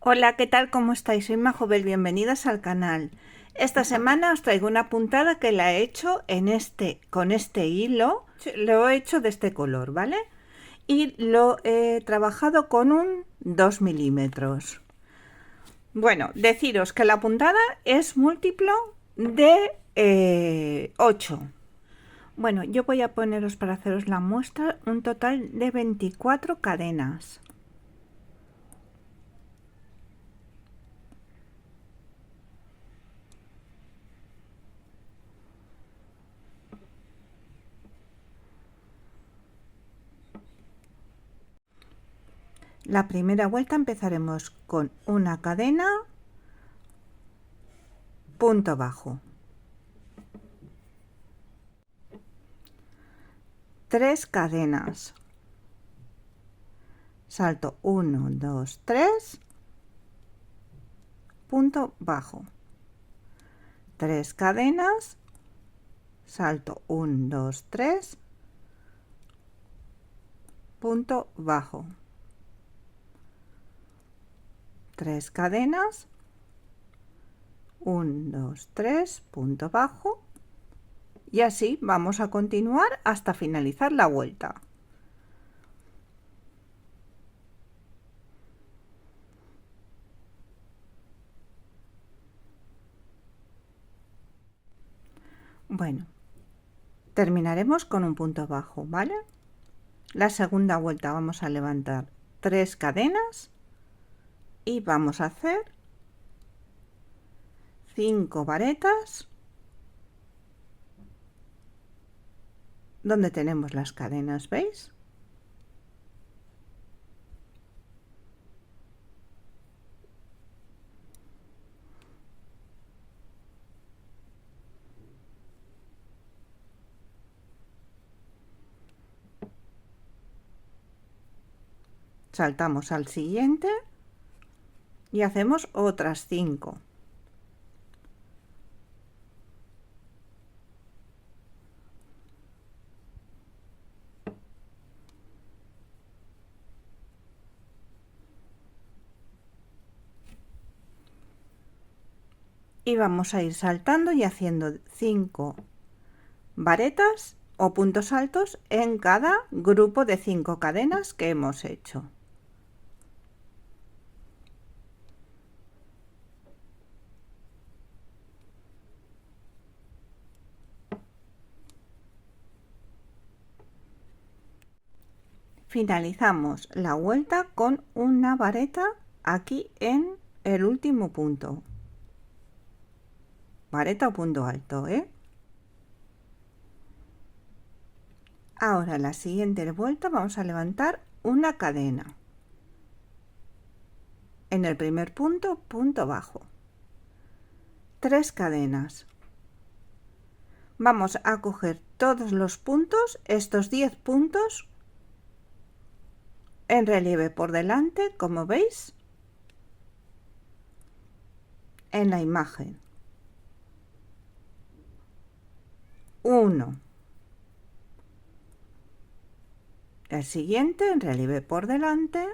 Hola, ¿qué tal? ¿Cómo estáis? Soy Majobel, bienvenidas al canal. Esta semana os traigo una puntada que la he hecho con este hilo. Lo he hecho de este color, ¿vale? Y lo he trabajado con un 2 milímetros. Bueno, deciros que la puntada es múltiplo de 8. Bueno, yo voy a poneros para haceros la muestra un total de 24 cadenas. La primera vuelta empezaremos con una cadena, punto bajo, 3 cadenas, salto 1, 2, 3, punto bajo, 3 cadenas, salto 1, 2, 3, punto bajo, 3 cadenas, 1, 2, 3, punto bajo, y así vamos a continuar hasta finalizar la vuelta. Bueno, terminaremos con un punto bajo, ¿vale? La segunda vuelta vamos a levantar 3 cadenas y vamos a hacer 5 varetas donde tenemos las cadenas, ¿veis? Saltamos al siguiente y hacemos otras 5. Y vamos a ir saltando y haciendo 5 varetas o puntos altos en cada grupo de 5 cadenas que hemos hecho. Finalizamos la vuelta con una vareta aquí en el último punto. Vareta o punto alto, ¿eh? Ahora la siguiente vuelta vamos a levantar una cadena. En el primer punto, punto bajo. 3 cadenas. Vamos a coger todos los puntos, estos 10 puntos, en relieve por delante, como veis en la imagen. 1. El siguiente en relieve por delante.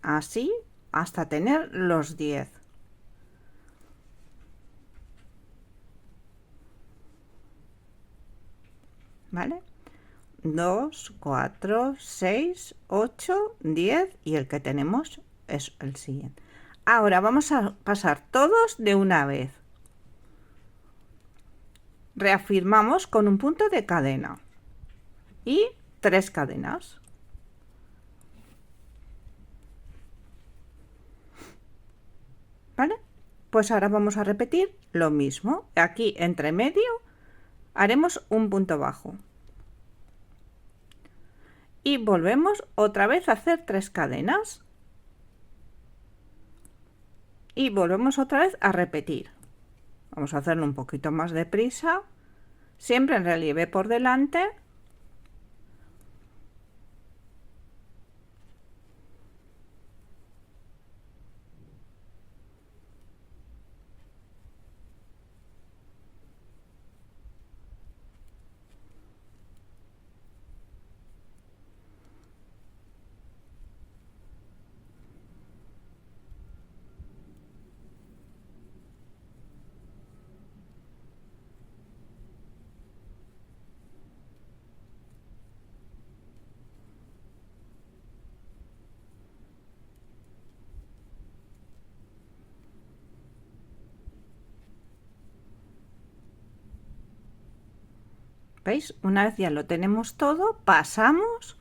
Así hasta tener los 10. ¿Vale? 2, 4, 6, 8, 10 y el que tenemos es el siguiente. Ahora vamos a pasar todos de una vez. Reafirmamos con un punto de cadena y 3 cadenas. Pues ahora vamos a repetir lo mismo. Aquí entre medio haremos un punto bajo. Y volvemos otra vez a hacer 3 cadenas. Y volvemos otra vez a repetir. Vamos a hacerlo un poquito más deprisa, siempre en relieve por delante. ¿Veis? Una vez ya lo tenemos todo, pasamos,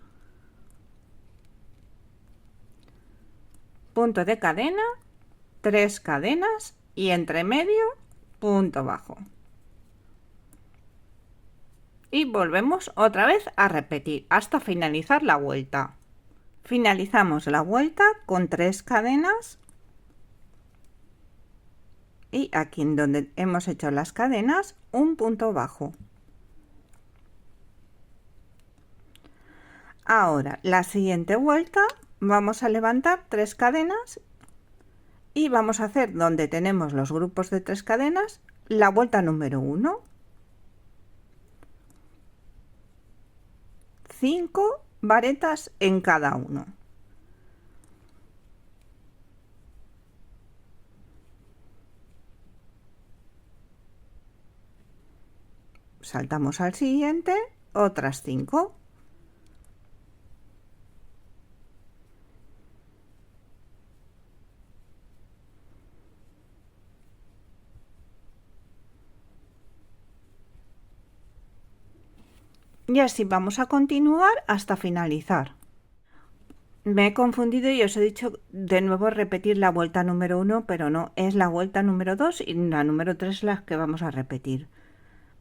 punto de cadena, 3 cadenas y entre medio punto bajo. Y volvemos otra vez a repetir hasta finalizar la vuelta. Finalizamos la vuelta con 3 cadenas y aquí en donde hemos hecho las cadenas un punto bajo. Ahora la siguiente vuelta vamos a levantar 3 cadenas y vamos a hacer donde tenemos los grupos de 3 cadenas la vuelta número 1. 5 varetas en cada uno. Saltamos al siguiente, otras 5. Y así vamos a continuar hasta finalizar. Me he confundido y os he dicho de nuevo repetir la vuelta número 1, pero no, es la vuelta número 2 y la número 3 las que vamos a repetir,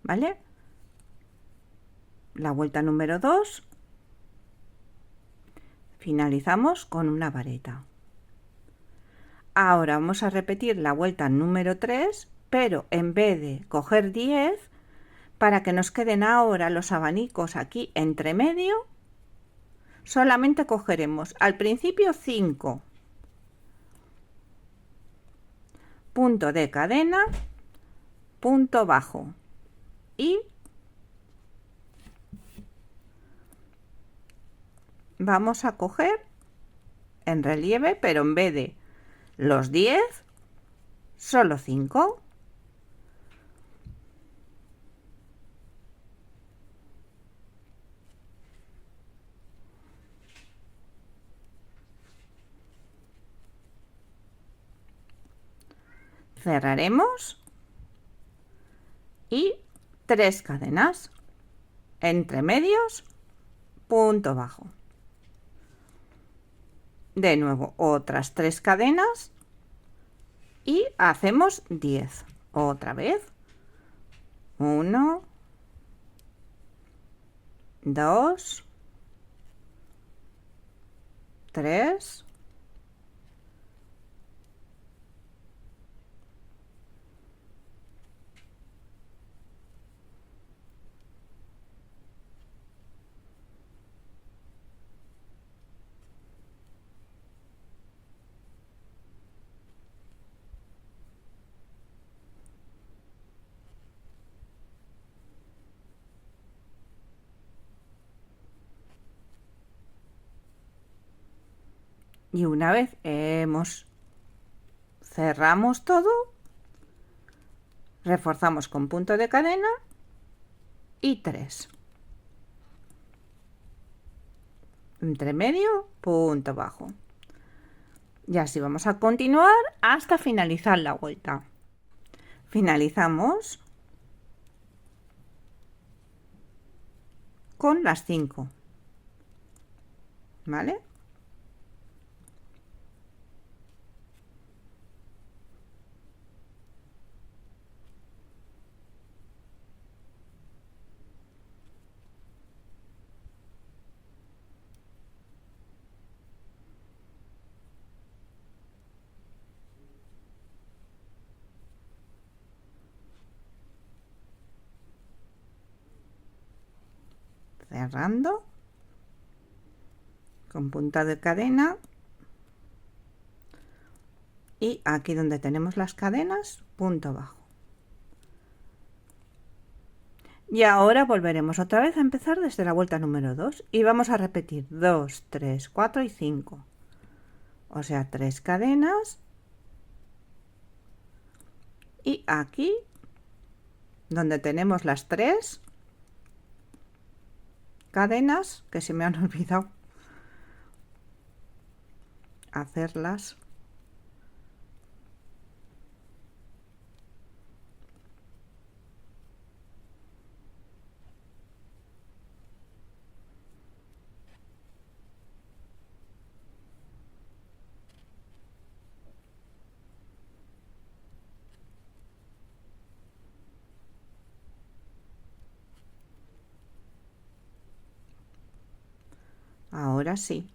¿vale? La vuelta número 2, finalizamos con una vareta. Ahora vamos a repetir la vuelta número 3, pero en vez de coger 10, para que nos queden ahora los abanicos aquí entre medio, solamente cogeremos al principio 5, punto de cadena, punto bajo y vamos a coger en relieve, pero en vez de los 10, solo 5. Cerraremos y 3 cadenas entre medios, punto bajo. De nuevo otras 3 cadenas y hacemos 10 otra vez. 1, 2, 3, y una vez cerramos todo, reforzamos con punto de cadena y 3. Entre medio, punto bajo. Y así vamos a continuar hasta finalizar la vuelta. Finalizamos con las 5, ¿vale? cerrando con punta de cadena, y aquí donde tenemos las cadenas, punto bajo. Y ahora volveremos otra vez a empezar desde la vuelta número 2 y vamos a repetir 2, 3, 4 y 5. O sea, 3 cadenas. Y aquí, donde tenemos las 3 cadenas, que se me han olvidado hacerlas, ahora sí.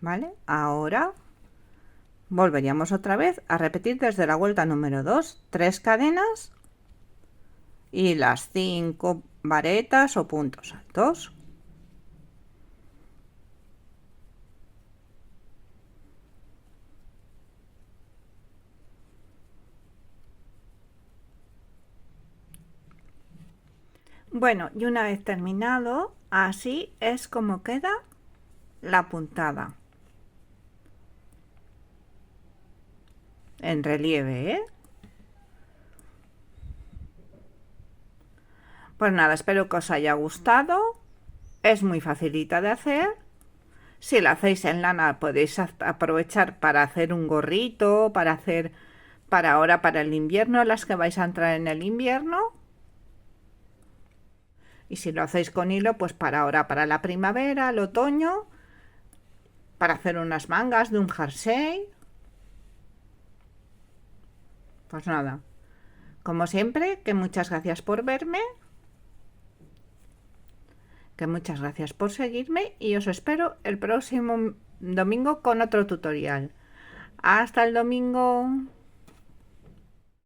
¿Vale? Ahora volveríamos otra vez a repetir desde la vuelta número 2, 3 cadenas y las 5 varetas o puntos altos. Bueno, y una vez terminado, así es como queda la puntada. En relieve, ¿eh? Pues nada, espero que os haya gustado. Es muy facilita de hacer. Si la hacéis en lana podéis aprovechar para hacer un gorrito, para hacer para ahora, para el invierno, las que vais a entrar en el invierno. Y si lo hacéis con hilo, pues para ahora, para la primavera, el otoño, para hacer unas mangas de un jersey. Pues nada, como siempre, que muchas gracias por verme, que muchas gracias por seguirme y os espero el próximo domingo con otro tutorial. Hasta el domingo.